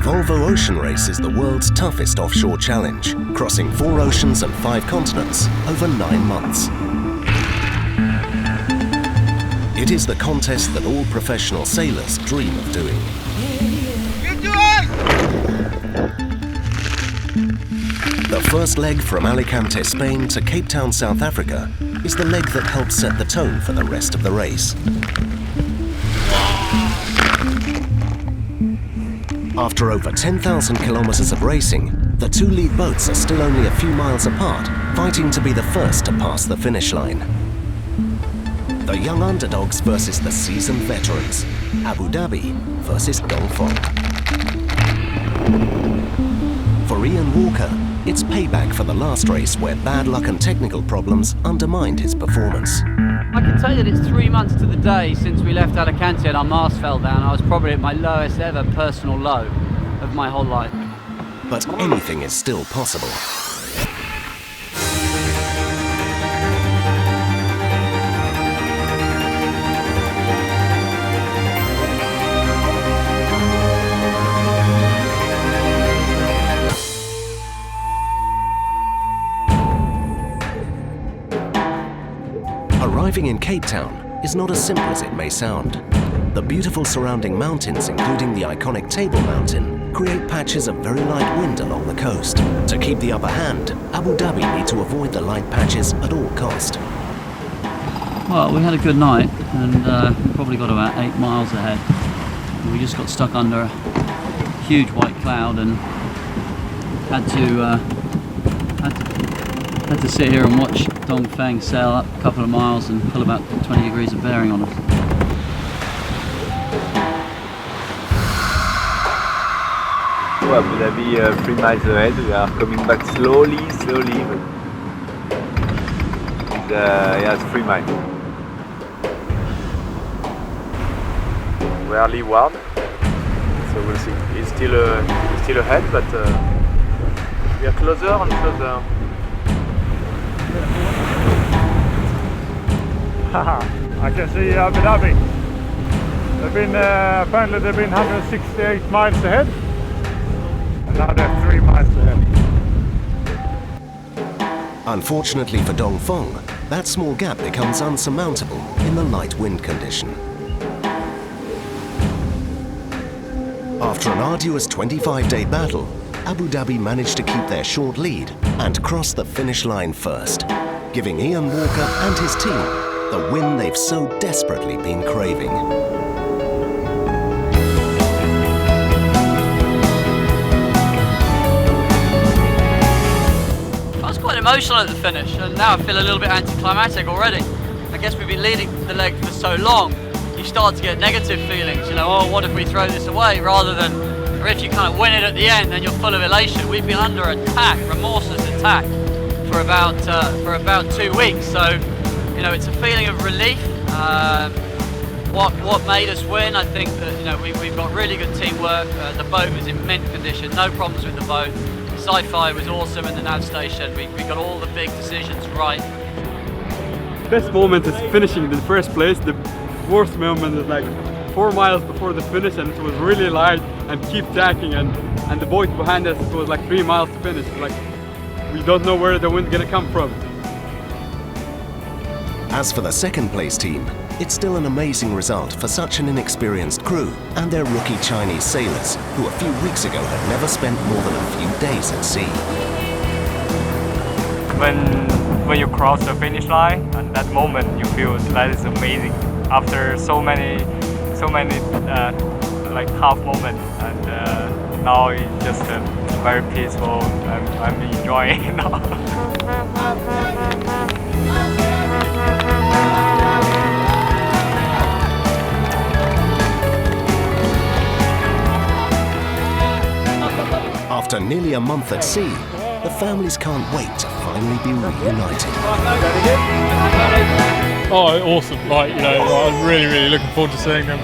Volvo Ocean Race is the world's toughest offshore challenge, crossing 4 oceans and 5 continents over 9 months. It is the contest that all professional sailors dream of doing. The first leg from Alicante, Spain to Cape Town, South Africa is the leg that helps set the tone for the rest of the race. After over 10,000 kilometers of racing, the 2 lead boats are still only a few miles apart, fighting to be the first to pass the finish line. The young underdogs versus the seasoned veterans. Abu Dhabi versus Dongfeng. For Ian Walker, it's payback for the last race where bad luck and technical problems undermined his performance. I can tell you that it's 3 months to the day since we left Alicante and our mast fell down. I was probably at my lowest ever personal low of my whole life. But anything is still possible. Arriving in Cape Town is not as simple as it may sound. The beautiful surrounding mountains, including the iconic Table Mountain, create patches of very light wind along the coast. To keep the upper hand, Abu Dhabi need to avoid the light patches at all cost. Well, we had a good night and probably got about 8 miles ahead. We just got stuck under a huge white cloud and had to sit here and watch Dongfeng sail up a couple of miles and pull about 20 degrees of bearing on us. Abu Dhabi 3 miles ahead. We are coming back slowly. Yeah, it's 3 miles. We are leeward, so we'll see. It's still ahead, but we are closer and closer. I can see Abu Dhabi. Apparently they've been 168 miles ahead, and now they're 3 miles ahead. Unfortunately for Dongfeng, that small gap becomes unsurmountable in the light wind condition. After an arduous 25-day battle, Abu Dhabi managed to keep their short lead and cross the finish line first, giving Ian Walker and his team the win they've so desperately been craving. I was quite emotional at the finish and now I feel a little bit anticlimactic already. I guess we've been leading the leg for so long, you start to get negative feelings, you know, oh, what if we throw this away, rather than, or if you kind of win it at the end, then you're full of elation. We've been under attack, remorseless attack, for about 2 weeks. So, you know, it's a feeling of relief. What made us win? I think that, you know, we've got really good teamwork. The boat was in mint condition, no problems with the boat. Sci-fi was awesome in the nav station. We got all the big decisions right. Best moment is finishing in the first place. The worst moment is like 4 miles before the finish, and it was really light and keep tacking, and the boat behind us, it was like 3 miles to finish. Like, we don't know where the wind's gonna come from. As for the second place team, it's still an amazing result for such an inexperienced crew and their rookie Chinese sailors, who a few weeks ago had never spent more than a few days at sea. When you cross the finish line, and that moment you feel that is amazing. After so many like half moments, and now it's just very peaceful. I'm enjoying it now. After nearly a month at sea, the families can't wait to finally be reunited. Oh, awesome. Like, you know, I'm really looking forward to seeing them.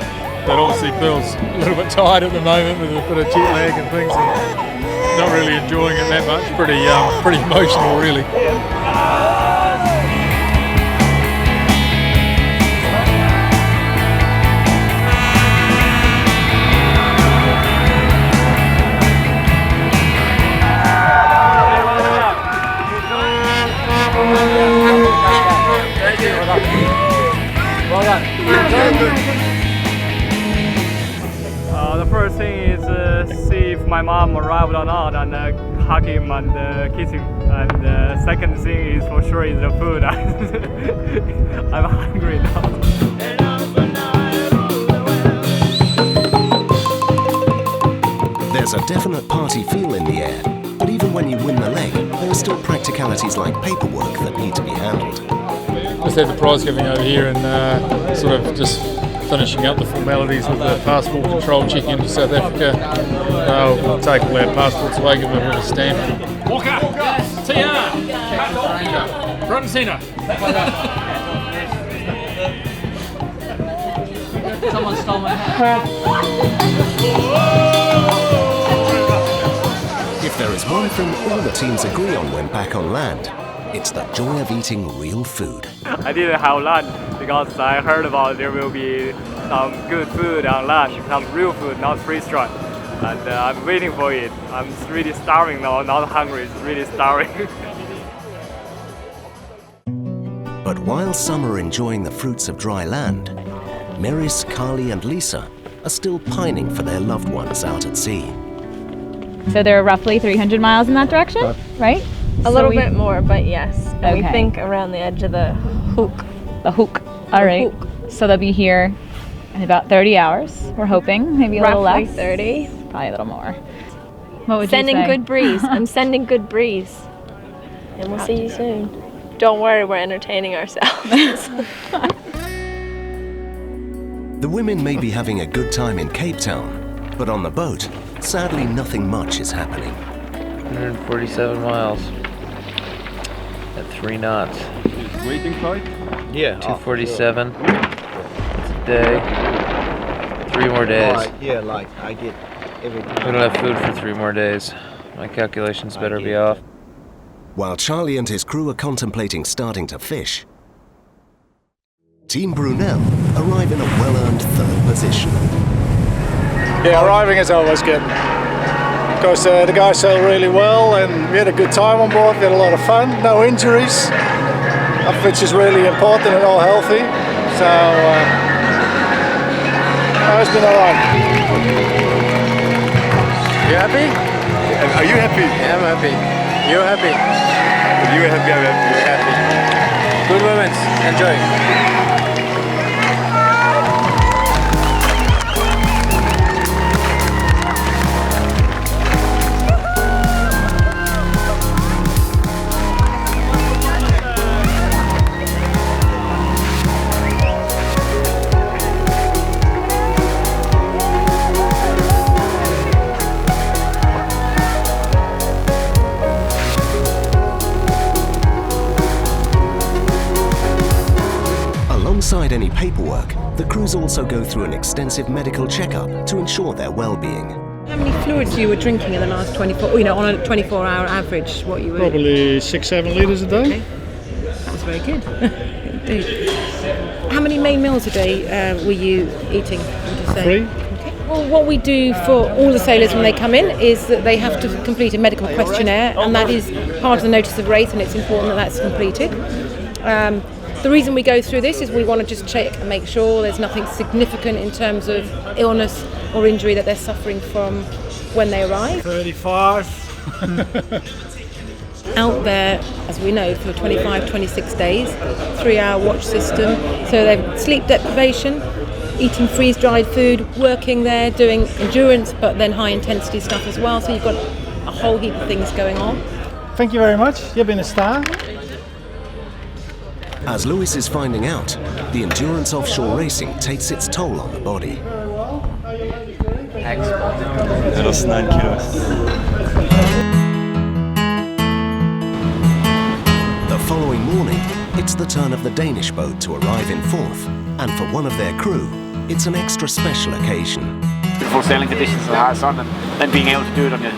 But obviously Bill's a little bit tired at the moment with a bit of jet lag and things. And not really enjoying it that much. Pretty emotional, really. The first thing is see if my mom arrived or not, and hug him and kiss him. And the second thing is for sure is the food. I'm hungry now. There's a definite party feel in the air, but even when you win the leg, there are still practicalities like paperwork that need to be handled. Just had the prize giving over here and sort of just finishing up the formalities with the passport control check into South Africa. We'll take all our passports away, give them a bit of stamp. Walker! TR! Front and centre! Someone stole my hat. If there is one thing all the teams agree on when back on land, it's the joy of eating real food. I didn't have lunch because I heard about there will be some good food on lunch, some real food, not freeze-dried. And I'm waiting for it. I'm really starving now, not hungry, it's really starving. But while some are enjoying the fruits of dry land, Meris, Carly and Lisa are still pining for their loved ones out at sea. So there are roughly 300 miles in that direction, right? A little bit more, but yes. And Okay. we think around the edge of the hook. The hook. All right. hook. So they'll be here in about 30 hours. We're hoping, maybe a little Roughly less. 30. Probably a little more. What would Sending you say? good breeze. I'm sending good breeze. And we'll see you soon. Don't worry, we're entertaining ourselves. The women may be having a good time in Cape Town, but on the boat, sadly nothing much is happening. 147 miles at 3 knots. Waiting for it? Yeah. 247. It's a day. 3 more days. I get everything. We don't have food for 3 more days. My calculations better be off. While Charlie and his crew are contemplating starting to fish, Team Brunel arrive in a well-earned 3rd position. Yeah, arriving is always good. Because the guys sailed really well and we had a good time on board, we had a lot of fun, no injuries, which is really important and all healthy. So it's been alright. You happy? Are you happy? Yeah, I'm happy. You happy? You happy? I'm happy. Good moments. Enjoy. Alongside any paperwork, the crews also go through an extensive medical checkup to ensure their well-being. How many fluids you were drinking in the last 24, on a 24-hour average, what you were? Probably 6-7 litres a day. Okay. That was very good. Indeed. How many main meals a day were you eating, would you say? 3. Okay. Well, what we do for all the sailors when they come in is that they have to complete a medical questionnaire, and that is part of the notice of race, and it's important that that's completed. The reason we go through this is we want to just check and make sure there's nothing significant in terms of illness or injury that they're suffering from when they arrive. 35. Out there, as we know, for 25, 26 days, 3-hour watch system. So they've sleep deprivation, eating freeze-dried food, working there, doing endurance, but then high-intensity stuff as well. So you've got a whole heap of things going on. Thank you very much. You've been a star. As Lewis is finding out, the endurance offshore racing takes its toll on the body. I lost 9 kilos. The following morning, it's the turn of the Danish boat to arrive in 4th, and for one of their crew, it's an extra special occasion. Full sailing conditions in the high sun, and then being able to do it on your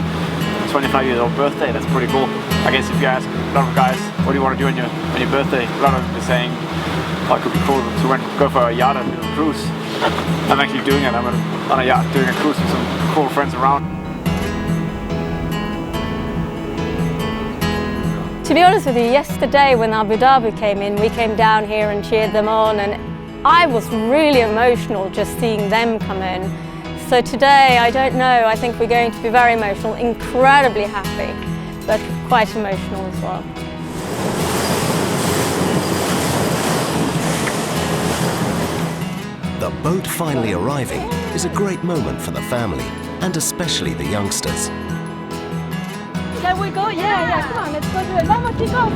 25-year-old birthday, that's pretty cool. I guess if you ask a lot of guys, what do you want to do on your birthday, a lot of them are saying, oh, it could be cool to go for a yacht and do a cruise. I'm actually doing it. I'm on a yacht doing a cruise with some cool friends around. To be honest with you, yesterday when Abu Dhabi came in, we came down here and cheered them on, and I was really emotional just seeing them come in. So today, I don't know, I think we're going to be very emotional, incredibly happy, but quite emotional as well. The boat finally arriving is a great moment for the family, and especially the youngsters. Shall we go? Yeah, come on, let's go do it. Vamos, chicos!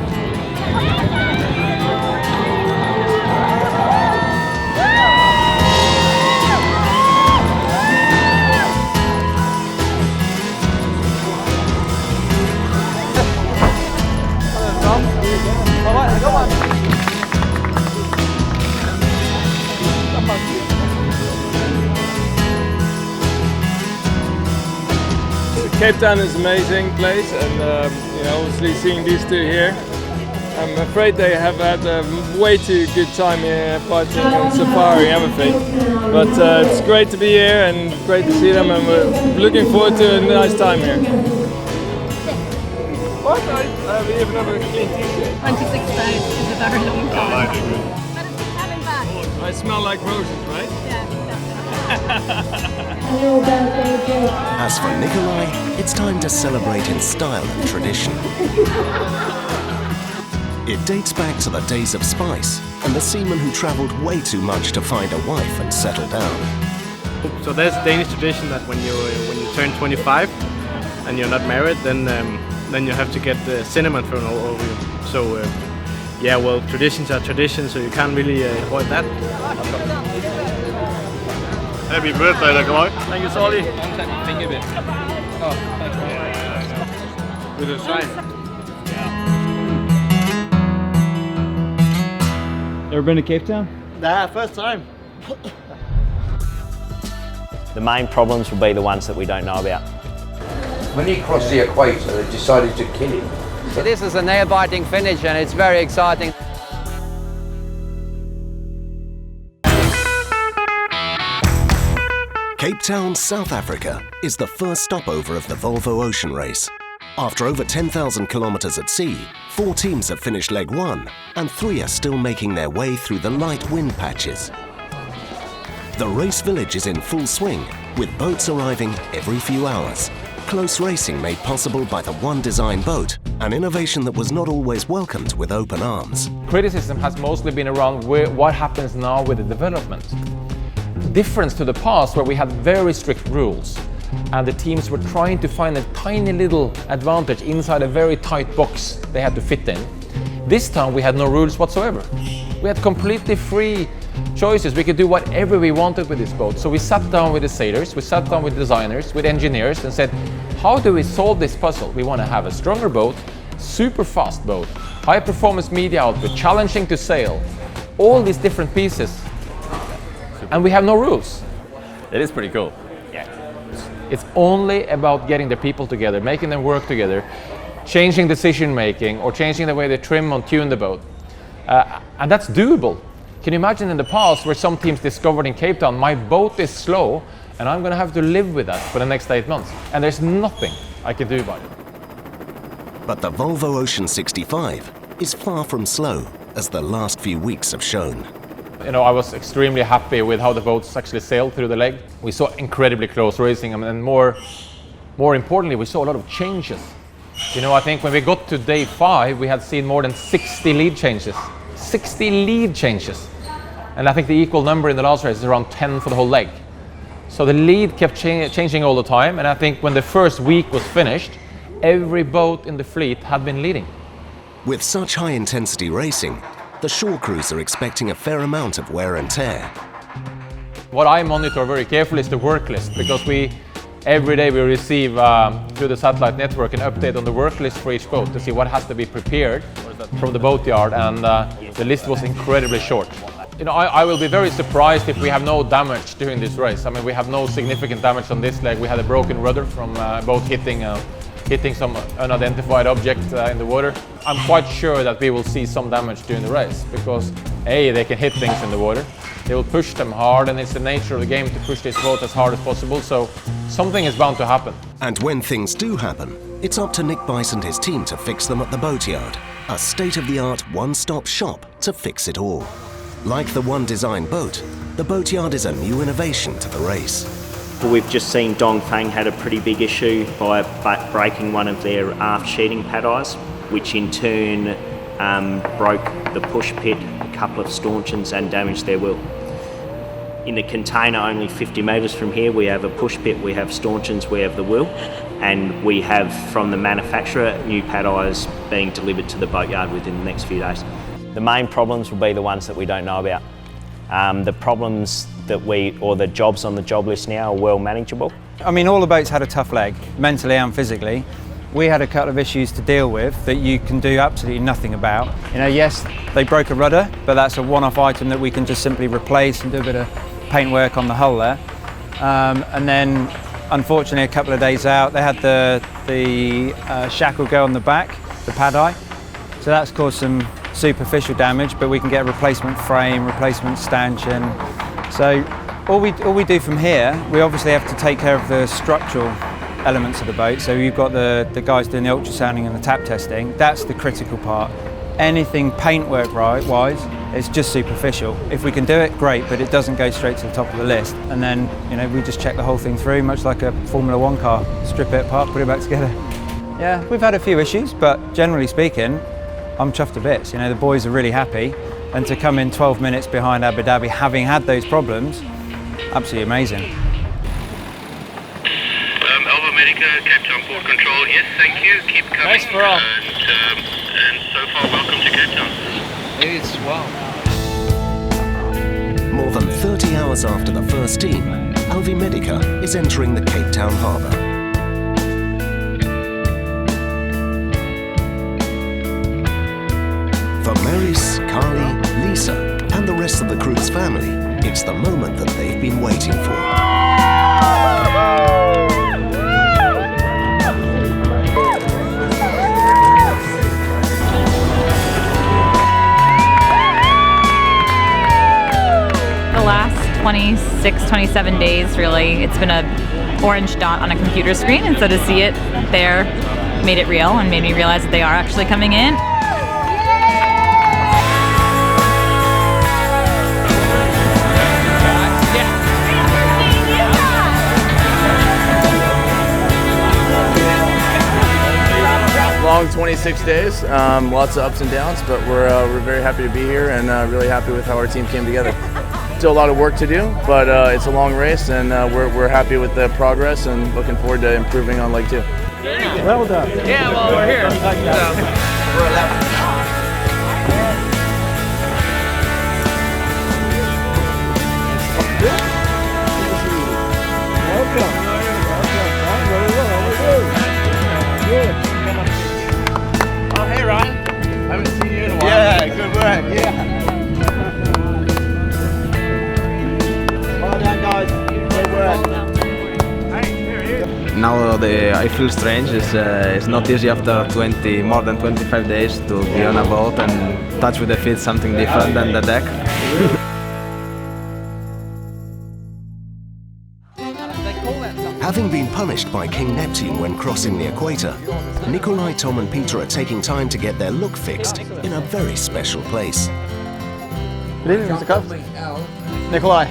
Cape Town is an amazing place, and obviously seeing these two here, I'm afraid they have had a way too good time here partying on safari, haven't they? But it's great to be here and great to see them, and we're looking forward to a nice time here. What? We have another clean t-shirt. 26 days is a very long time. But it's good having back. I smell like roses, right? Yeah. As for Nikolai, it's time to celebrate in style and tradition. It dates back to the days of spice and the seaman who travelled way too much to find a wife and settle down. So there's a Danish tradition that when you turn 25 and you're not married, then you have to get the cinnamon thrown all over you. So yeah, well, traditions are traditions, so you can't really avoid that. Happy birthday, Nikolai. Thank you, Solly. Think of it. Oh, thank you. With a sign. Ever been to Cape Town? Nah, first time. The main problems will be the ones that we don't know about. When he crossed the equator, they decided to kill him. So this is a nail-biting finish, and it's very exciting. Cape Town, South Africa is the first stopover of the Volvo Ocean Race. After over 10,000 kilometers at sea, 4 teams have finished leg 1 and 3 are still making their way through the light wind patches. The race village is in full swing, with boats arriving every few hours. Close racing made possible by the One Design boat, an innovation that was not always welcomed with open arms. Criticism has mostly been around what happens now with the development. Difference to the past, where we had very strict rules and the teams were trying to find a tiny little advantage inside a very tight box they had to fit in. This time we had no rules whatsoever. We had completely free choices. We could do whatever we wanted with this boat. So we sat down with the sailors, we sat down with designers, with engineers and said, how do we solve this puzzle? We want to have a stronger boat, super fast boat, high performance media output, challenging to sail, all these different pieces. And we have no rules. It is pretty cool. Yeah. It's only about getting the people together, making them work together, changing decision making or changing the way they trim and tune the boat. And that's doable. Can you imagine in the past where some teams discovered in Cape Town, my boat is slow and I'm going to have to live with that for the next 8 months. And there's nothing I can do about it. But the Volvo Ocean 65 is far from slow, as the last few weeks have shown. You know, I was extremely happy with how the boats actually sailed through the leg. We saw incredibly close racing, and more importantly, we saw a lot of changes. You know, I think when we got to day 5, we had seen more than 60 lead changes. 60 lead changes. And I think the equal number in the last race is around 10 for the whole leg. So the lead kept changing all the time, and I think when the first week was finished, every boat in the fleet had been leading. With such high intensity racing, the shore crews are expecting a fair amount of wear and tear. What I monitor very carefully is the work list, because every day we receive through the satellite network an update on the work list for each boat to see what has to be prepared from the boatyard, and the list was incredibly short. You know, I will be very surprised if we have no damage during this race. I mean, we have no significant damage on this leg. We had a broken rudder from a boat hitting some unidentified object in the water. I'm quite sure that we will see some damage during the race, because A, they can hit things in the water, they will push them hard, and it's the nature of the game to push this boat as hard as possible, so something is bound to happen. And when things do happen, it's up to Nick Bice and his team to fix them at the boatyard, a state-of-the-art one-stop shop to fix it all. Like the one design boat, the boatyard is a new innovation to the race. We've just seen Dongfeng had a pretty big issue by breaking one of their aft sheeting pad eyes, which in turn broke the push pit, a couple of stanchions and damaged their wheel. In the container only 50 metres from here, we have a push pit, we have stanchions, we have the wheel, and we have from the manufacturer new pad eyes being delivered to the boatyard within the next few days. The main problems will be the ones that we don't know about. The problems that the jobs on the job list now are well manageable. I mean, all the boats had a tough leg, mentally and physically. We had a couple of issues to deal with that you can do absolutely nothing about. You know, yes, they broke a rudder, but that's a one-off item that we can just simply replace and do a bit of paintwork on the hull there. And then, unfortunately, a couple of days out, they had the shackle go on the back, the pad eye. So that's caused some superficial damage, but we can get a replacement frame, replacement stanchion. So all we do from here, we obviously have to take care of the structural elements of the boat. So you've got the guys doing the ultrasounding and the tap testing. That's the critical part. Anything paintwork wise, it's just superficial. If we can do it, great, but it doesn't go straight to the top of the list. And then, you know, we just check the whole thing through, much like a Formula 1 car. Strip it apart, put it back together. Yeah, we've had a few issues, but generally speaking, I'm chuffed to bits. You know, the boys are really happy, and to come in 12 minutes behind Abu Dhabi, having had those problems, absolutely amazing. Alpha Medica, Cape Town Port Control. Yes, thank you. Keep coming. Nice for all. And so far, welcome to Cape Town. It's wow. More than 30 hours after the first team, Alpha Medica is entering the Cape Town harbour. For Maris, Carly, Lisa, and the rest of the crew's family, it's the moment that they've been waiting for. The last 26, 27 days, really, it's been an orange dot on a computer screen, and so to see it there made it real and made me realize that they are actually coming in. Long 26 days, lots of ups and downs, but we're very happy to be here and really happy with how our team came together. Still a lot of work to do, but it's a long race, and we're happy with the progress and looking forward to improving on leg 2. Well done. Yeah, well, we're here. We're 11. Oh, hey, Ryan. I haven't seen you in a while. Yeah, good work. Yeah. Well done, guys. Good work. Now I feel strange. It's not easy after more than 25 days to be on a boat and touch with the feet something different than the deck. Having been punished by King Neptune when crossing the equator, Nikolai, Tom and Peter are taking time to get their look fixed in a very special place. Good evening, Mr. Cuff. Nikolai,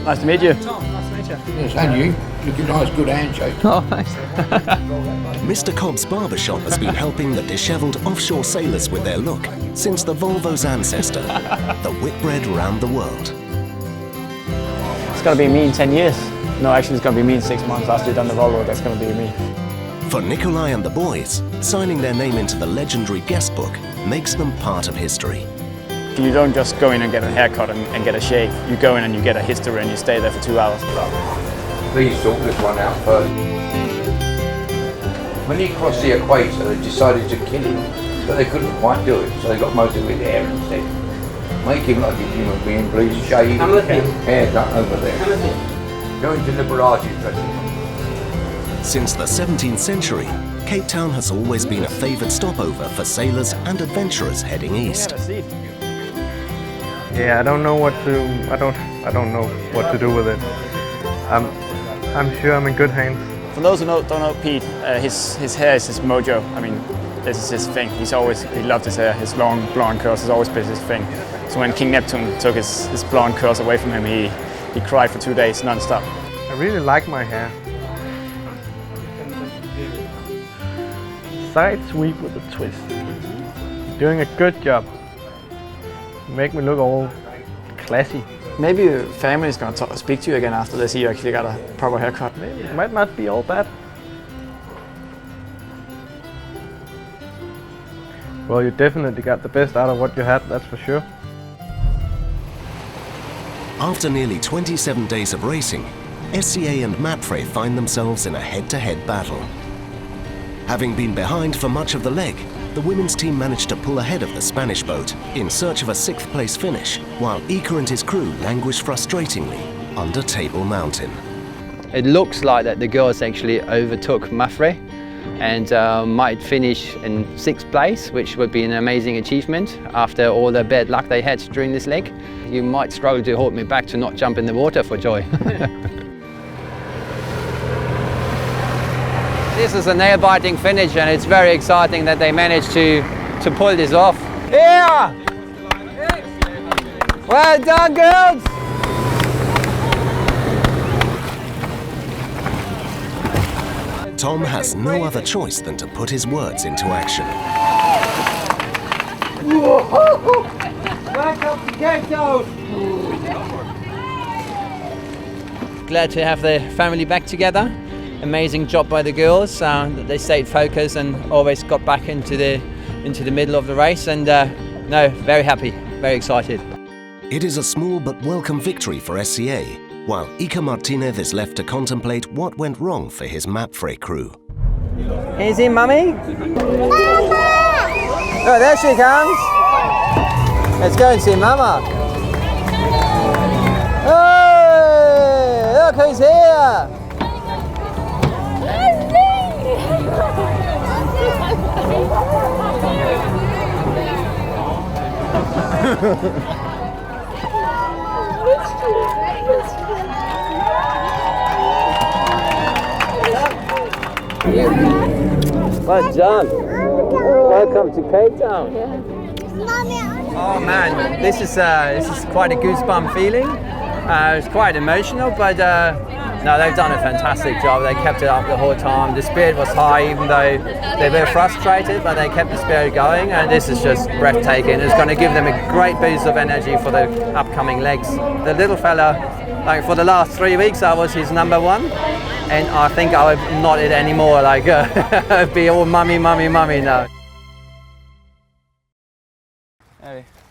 nice to meet you. Yes, and you. Looking nice, good handshake. Oh, thanks. Mr. Cobb's Barbershop has been helping the dishevelled offshore sailors with their look since the Volvo's ancestor, the Whitbread round the world. It's going to be me in 10 years. No, actually it's going to be me in 6 months after you've done the Volvo. That's going to be me. For Nikolai and the boys, signing their name into the legendary guest book makes them part of history. You don't just go in and get a haircut and get a shave. You go in and you get a history and you stay there for 2 hours. Please sort this one out first. When he crossed the equator, they decided to kill him, but they couldn't quite do it, so they got most of his hair instead. Make him like a human being, please. Shave hair done over there. Go into Liberace's dressing. Since the 17th century, Cape Town has always been a favoured stopover for sailors and adventurers heading east. Yeah, I don't know what to. I don't know what to do with it. I'm sure I'm in good hands. For those who don't know Pete, his hair is his mojo. I mean, this is his thing. He loved his hair. His long blonde curls has always been his thing. So when King Neptune took his blonde curls away from him, he cried for 2 days non-stop. I really like my hair. Side sweep with a twist. Doing a good job. Make me look all classy. Maybe your family is going to speak to you again after they see you actually got a proper haircut. Maybe it might not be all bad. Well, you definitely got the best out of what you had, that's for sure. After nearly 27 days of racing, SCA and MAPFRE find themselves in a head-to-head battle. Having been behind for much of the leg, the women's team managed to pull ahead of the Spanish boat in search of a 6th place finish, while Ika and his crew languished frustratingly under Table Mountain. It looks like that the girls actually overtook MAPFRE and might finish in 6th place, which would be an amazing achievement after all the bad luck they had during this leg. You might struggle to hold me back to not jump in the water for joy. This is a nail-biting finish and it's very exciting that they managed to pull this off. Yeah! Well done, girls! Tom has no other choice than to put his words into action. Welcome to Cape Town! Glad to have the family back together. Amazing job by the girls. They stayed focused and always got back into the middle of the race. And no, very happy, very excited. It is a small but welcome victory for SCA, while Ika Martinez is left to contemplate what went wrong for his MAPFRE crew. Can you see Mummy? Oh, there she comes. Let's go and see Mama. Hey, look who's here. Well done. Welcome to Cape Town. Oh man, this is quite a goosebump feeling. It's quite emotional, but no, they've done a fantastic job. They kept it up the whole time. The spirit was high, even though they were frustrated, but they kept the spirit going, and this is just breathtaking. It's going to give them a great boost of energy for the upcoming legs. The little fella, like for the last 3 weeks, I was his number one, and I think I would not it anymore, like be all mummy, mummy, mummy now.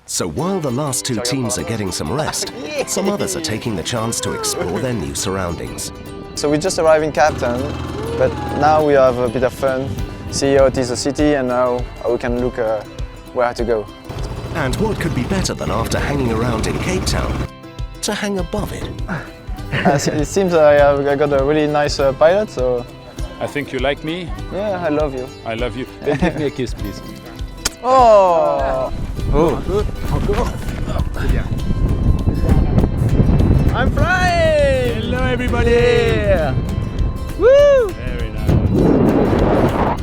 So while the last two teams are getting some rest, some others are taking the chance to explore their new surroundings. So we just arrived in Cape Town, but now we have a bit of fun, see how it is the city, and now we can look where to go. And what could be better than after hanging around in Cape Town, to hang above it? It seems I got a really nice pilot, so... I think you like me. Yeah, I love you. I love you. Then give me a kiss, please. Oh! Oh. I'm flying! Hello, everybody! Yeah. Woo! Very nice.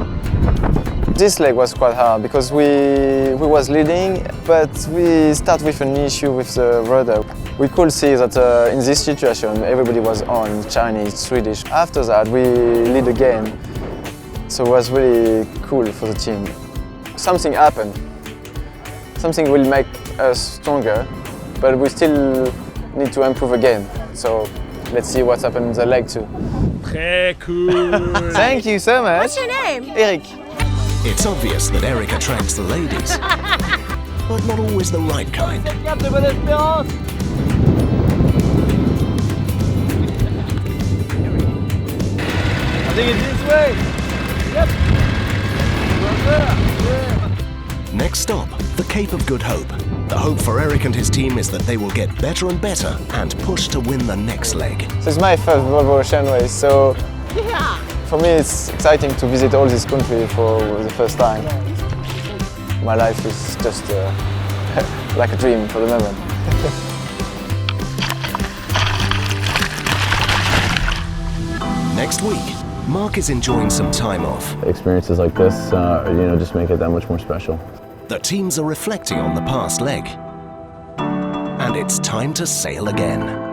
This leg was quite hard because we was leading, but we start with an issue with the rudder. We could see that in this situation everybody was on Chinese, Swedish. After that we lead again, so it was really cool for the team. Something happened. Something will make us stronger, but we still need to improve again. So let's see what's happened in the leg too. Très cool. Thank you so much. What's your name? Eric. It's obvious that Eric attracts the ladies, but not always the right kind. I think it's this way. Yep. Next stop, the Cape of Good Hope. The hope for Eric and his team is that they will get better and better and push to win the next leg. So it's my first Volvo Ocean race, so for me it's exciting to visit all this country for the first time. My life is just like a dream for the moment. Next week, Mark is enjoying some time off. Experiences like this, just make it that much more special. The teams are reflecting on the past leg. and it's time to sail again.